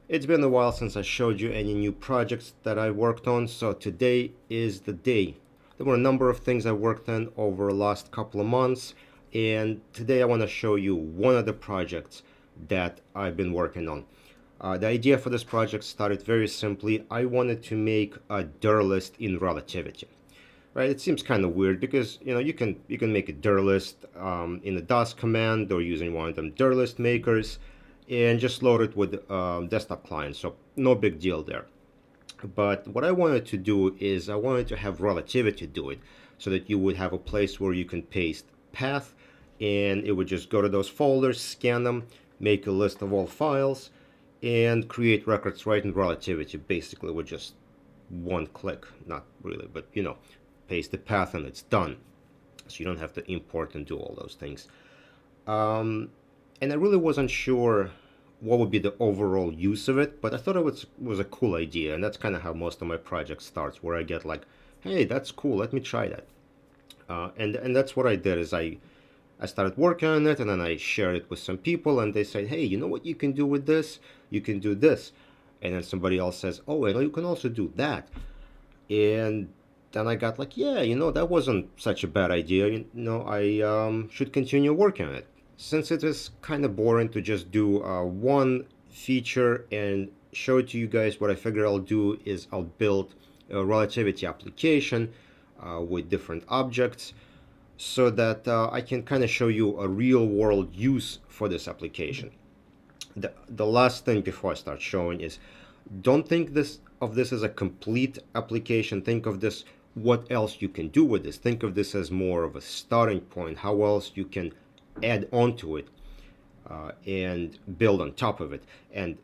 It's been a while since I showed you any new projects that I worked on, so today is the day. There were a number of things I worked on over the last couple of months, and today I want to show you one of the projects that I've been working on. The idea for this project started very simply. I wanted to make a DIR list in relativity. Right? It seems kind of weird because you can make a dir list in the DOS command or using one of them dir list makers, and just load it with desktop client. So no big deal there. But what I wanted to do is I wanted to have relativity do it, so that you would have a place where you can paste path, and it would just go to those folders, scan them, make a list of all files, and create records right in relativity, basically with just one click. Not really, but paste the path and it's done. So you don't have to import and do all those things. And I really wasn't sure what would be the overall use of it, but I thought it was a cool idea, and that's kind of how most of my projects starts, where I get like, hey, that's cool, let me try that. And that's what I did is I started working on it, and then I shared it with some people, and they said, hey, you know what you can do with this? You can do this. And then somebody else says, oh, you can also do that. And then I got like, yeah, that wasn't such a bad idea. I should continue working on it. Since it is kind of boring to just do one feature and show it to you guys, what I figure I'll do is I'll build a relativity application with different objects, so that I can kind of show you a real world use for this application. The last thing before I start showing is, don't think of this as a complete application. Think of this, what else you can do with this. Think of this as more of a starting point, how else you can add onto it and build on top of it. And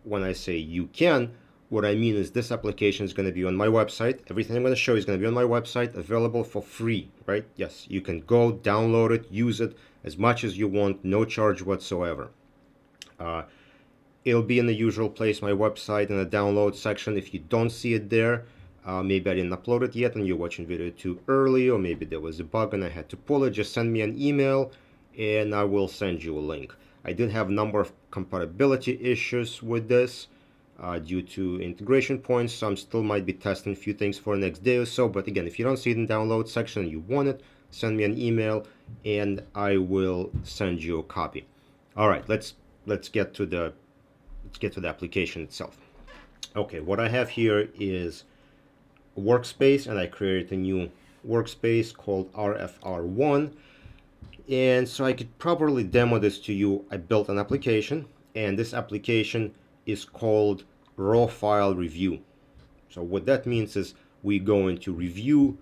when I say you can, what I mean is this application is going to be on my website. Everything I'm going to show is going to be on my website, available for free, right? Yes, you can go download it, use it as much as you want, no charge whatsoever. It'll be in the usual place, my website, in the download section. If you don't see it there, maybe I didn't upload it yet and you're watching video too early, or maybe there was a bug and I had to pull it, just send me an email and I will send you a link. I did have a number of compatibility issues with this due to integration points, so I still might be testing a few things for the next day or so. But again, if you don't see it in the download section and you want it, send me an email and I will send you a copy. All right, let's get to the application itself. Okay, what I have here is a workspace, and I created a new workspace called RFR1. And so I could properly demo this to you, I built an application, and this application is called raw file review. So what that means is we're going to review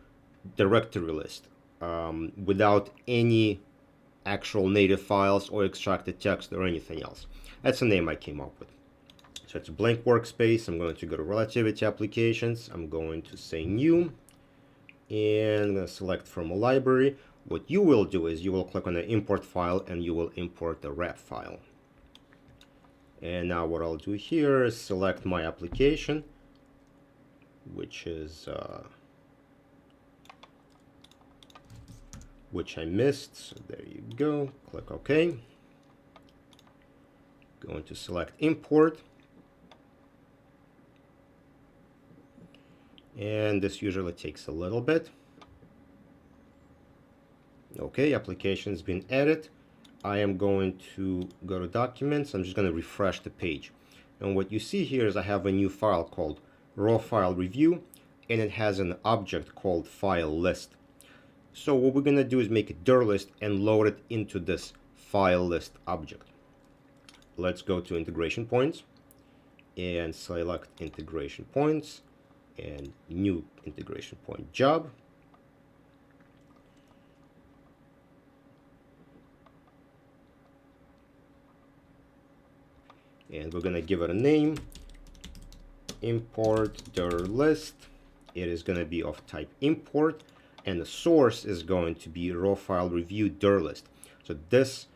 directory list without any actual native files or extracted text or anything else. That's the name I came up with. So it's a blank workspace. I'm going to go to Relativity Applications. I'm going to say New, and I'm going to select from a library. What you will do is you will click on the import file and you will import the ref file. And now what I'll do here is select my application, which I missed. So there you go. Click OK. Going to select import. And this usually takes a little bit. Okay, application's been added. I am going to go to documents. I'm just going to refresh the page. And what you see here is I have a new file called raw file review, and it has an object called file list. So what we're going to do is make a dir list and load it into this file list object. Let's go to integration points and select integration points and new integration point job. And we're going to give it a name, import dir list. It is going to be of type import, and the source is going to be raw file review dir list. So this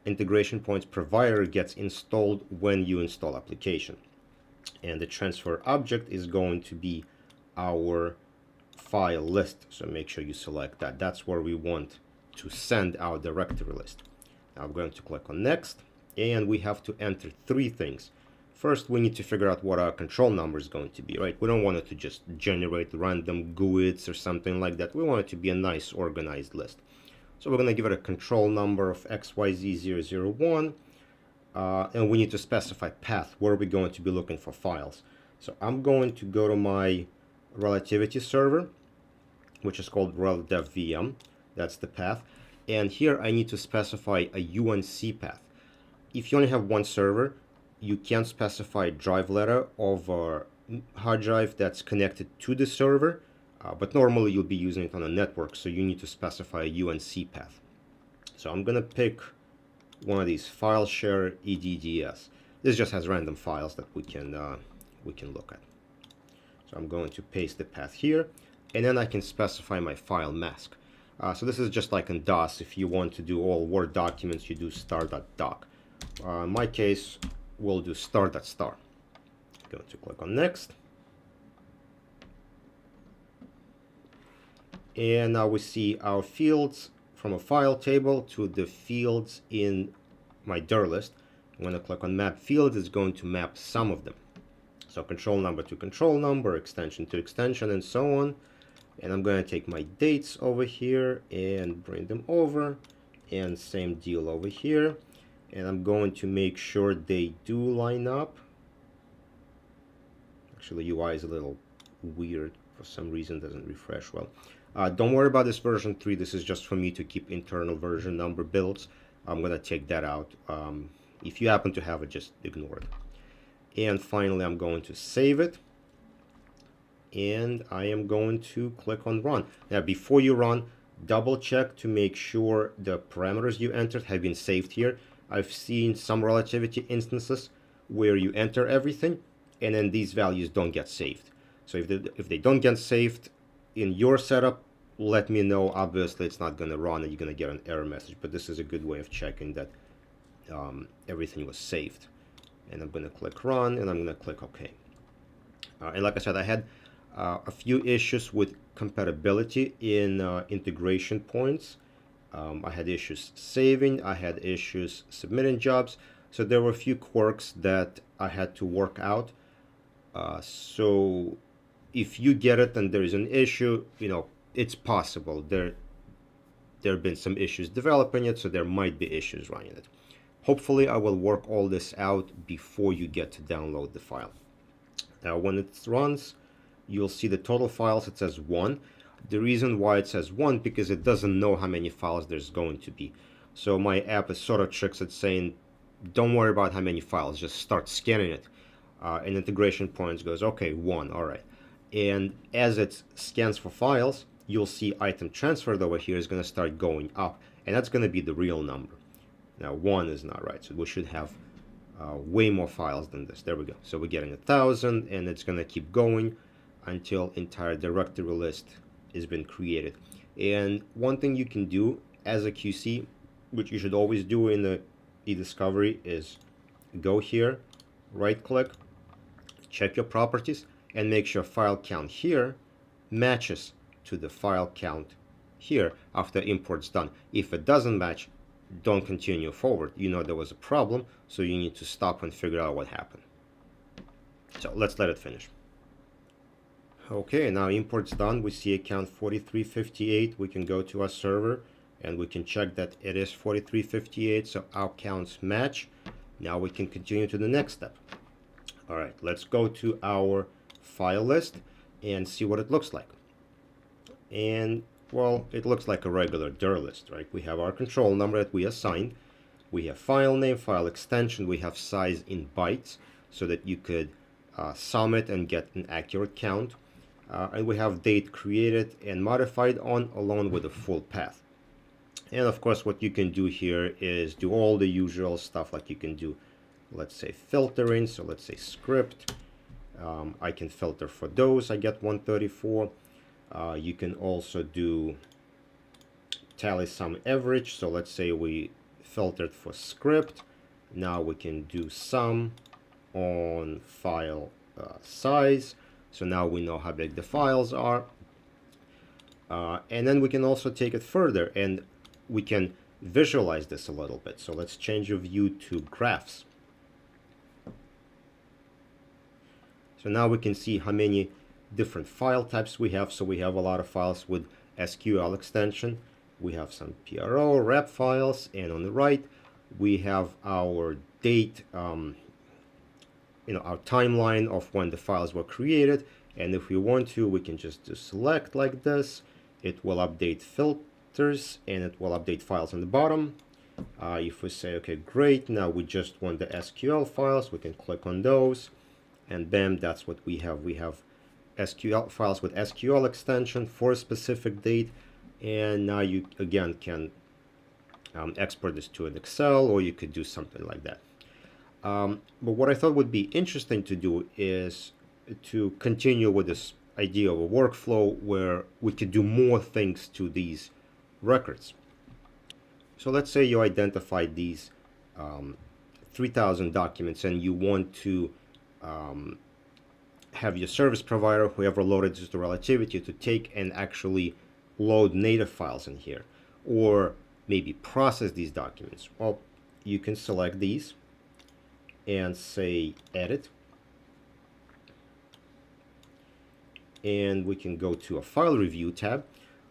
integration points provider gets installed when you install application. And the transfer object is going to be our file list. So make sure you select that. That's where we want to send our directory list. Now I'm going to click on next. And we have to enter three things. First, we need to figure out what our control number is going to be, right? We don't want it to just generate random GUIDs or something like that. We want it to be a nice organized list. So we're going to give it a control number of XYZ001, and we need to specify path, where we're going to be looking for files. So I'm going to go to my relativity server, which is called rel-dev-vm. That's the path. And here I need to specify a UNC path. If you only have one server, you can specify drive letter of a hard drive that's connected to the server, but normally you'll be using it on a network, so you need to specify a UNC path. So I'm going to pick one of these file share EDDS. This just has random files that we can look at. So I'm going to paste the path here, and then I can specify my file mask. So this is just like in DOS. If you want to do all Word documents, you do star.doc. In my case, we'll do star.star. Going to click on next. And now we see our fields from a file table to the fields in my DIR list. When I click on map fields, it's going to map some of them. So control number to control number, extension to extension, and so on. And I'm going to take my dates over here and bring them over, and same deal over here. And I'm going to make sure they do line up. Actually, UI is a little weird for some reason, doesn't refresh well. Don't worry about this version 3. This is just for me to keep internal version number builds. I'm going to take that out. If you happen to have it, just ignore it. And finally, I'm going to save it. And I am going to click on run. Now, before you run, double check to make sure the parameters you entered have been saved here. I've seen some relativity instances where you enter everything and then these values don't get saved. So if they don't get saved in your setup, let me know. Obviously, it's not going to run and you're going to get an error message, but this is a good way of checking that everything was saved. And I'm going to click run and I'm going to click OK. And like I said, I had a few issues with compatibility in integration points. I had issues saving, I had issues submitting jobs, so there were a few quirks that I had to work out. So if you get it and there is an issue, you know, it's possible. There have been some issues developing it, so there might be issues running it. Hopefully I will work all this out before you get to download the file. Now when it runs, you'll see the total files, it says 1. The reason why it says 1, because it doesn't know how many files there's going to be. So my app is sort of tricks it, saying, don't worry about how many files, just start scanning it. And integration points goes, okay, 1, all right. And as it scans for files, you'll see item transferred over here is going to start going up. And that's going to be the real number. Now 1 is not right, so we should have way more files than this. There we go. So we're getting 1,000, and it's going to keep going until entire directory list has been created. And one thing you can do as a QC, which you should always do in the eDiscovery, is go here, right click, check your properties, and make sure file count here matches to the file count here after import's done. If it doesn't match, don't continue forward. You know there was a problem, so you need to stop and figure out what happened. So let's let it finish. Okay, now import's done. We see account 4358. We can go to our server and we can check that it is 4358, so our counts match. Now we can continue to the next step. All right, let's go to our file list and see what it looks like. And well, it looks like a regular DIR list, right? We have our control number that we assigned. We have file name, file extension. We have size in bytes so that you could sum it and get an accurate count. And we have date created and modified on, along with a full path. And of course, what you can do here is do all the usual stuff, like you can do, let's say, filtering. So let's say script. I can filter for those. I get 134. You can also do tally sum average. So let's say we filtered for script. Now we can do sum on file size. So now we know how big the files are. And then we can also take it further and we can visualize this a little bit. So let's change the view to graphs. So now we can see how many different file types we have. So we have a lot of files with SQL extension. We have some PRO, rep files, and on the right, we have our date, our timeline of when the files were created. And if we want to, we can just do select like this. It will update filters and it will update files on the bottom. If we say, okay, great, now we just want the SQL files, we can click on those, and bam, that's what we have. We have SQL files with SQL extension for a specific date, and now you again can export this to an Excel, or you could do something like that. But what I thought would be interesting to do is to continue with this idea of a workflow where we could do more things to these records. So let's say you identified these 3,000 documents and you want to have your service provider, whoever loaded this to Relativity, to take and actually load native files in here, or maybe process these documents. Well, you can select these and say edit, and we can go to a file review tab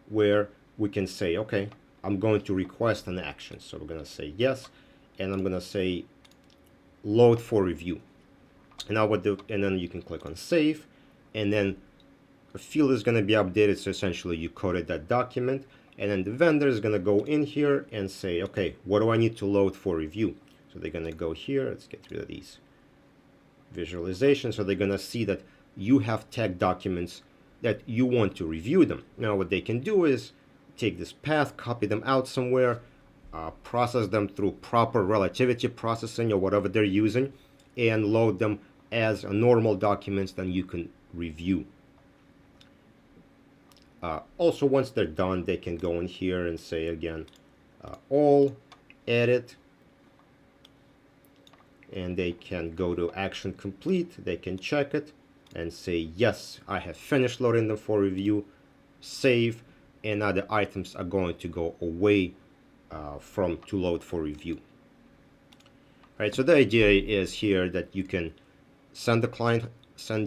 where we can say, okay, I'm going to request an action. So we're going to say yes, and I'm going to say load for review. And now and then you can click on save, and then a field is going to be updated. So essentially you coded that document, and then the vendor is going to go in here and say, okay, what do I need to load for review? So they're going to go here. Let's get rid of these visualizations. So they're going to see that you have tagged documents that you want to review them. Now what they can do is take this path, copy them out somewhere, process them through proper relativity processing or whatever they're using, and load them as normal documents that you can review. Also, once they're done, they can go in here and say again, all, edit, and they can go to action complete. They can check it and say, yes, I have finished loading them for review, save, and now the items are going to go away from to load for review. All right, so the idea is here that you can send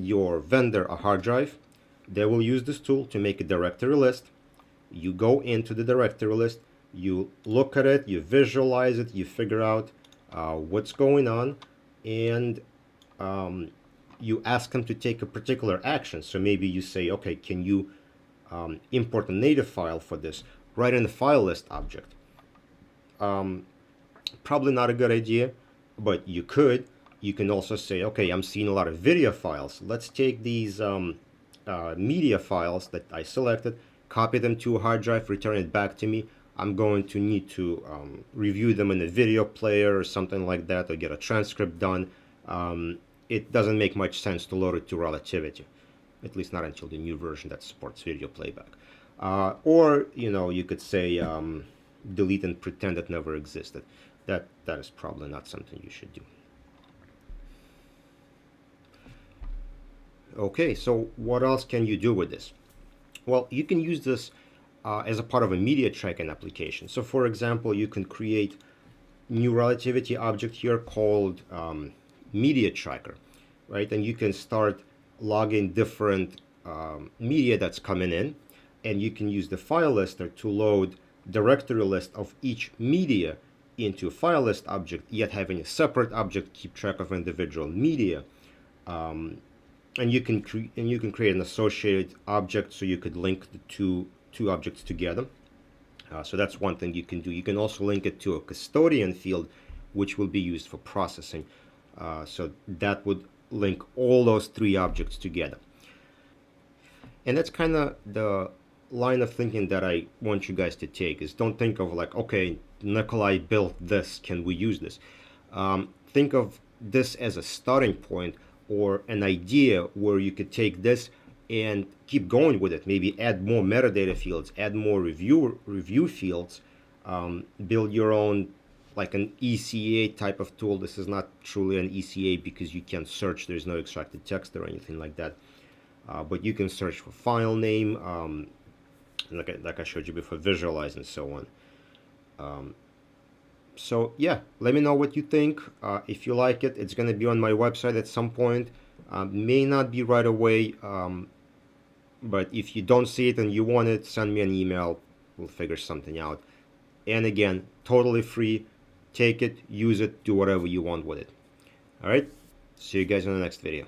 your vendor a hard drive. They will use this tool to make a directory list. You go into the directory list, you look at it, you visualize it, you figure out what's going on, and you ask them to take a particular action. So maybe you say, okay, can you import a native file for this right in the file list object? Probably not a good idea, but you could. You can also say, okay, I'm seeing a lot of video files. Let's take these media files that I selected, copy them to a hard drive, return it back to me. I'm going to need to review them in a video player or something like that, or get a transcript done. It doesn't make much sense to load it to Relativity, at least not until the new version that supports video playback. Or you could say delete and pretend it never existed. That is probably not something you should do. Okay, so what else can you do with this? Well, you can use this as a part of a media tracking application. So for example, you can create new relativity object here called media tracker, right? And you can start logging different media that's coming in, and you can use the file lister to load directory list of each media into a file list object, yet having a separate object keep track of individual media. And you can create an associated object, so you could link the two objects together. So that's one thing you can do. You can also link it to a custodian field, which will be used for processing. So that would link all those three objects together. And that's kind of the line of thinking that I want you guys to take, is don't think of like, okay, Nikolai built this, can we use this? Think of this as a starting point, or an idea where you could take this and keep going with it. Maybe add more metadata fields, add more review fields, build your own, like an ECA type of tool. This is not truly an ECA because you can't search. There's no extracted text or anything like that. But you can search for file name, like I showed you before, visualize and so on. So yeah, let me know what you think. If you like it, it's going to be on my website at some point. May not be right away, but if you don't see it and you want it, send me an email. We'll figure something out. And again, totally free. Take it, use it, do whatever you want with it. All right, see you guys in the next video.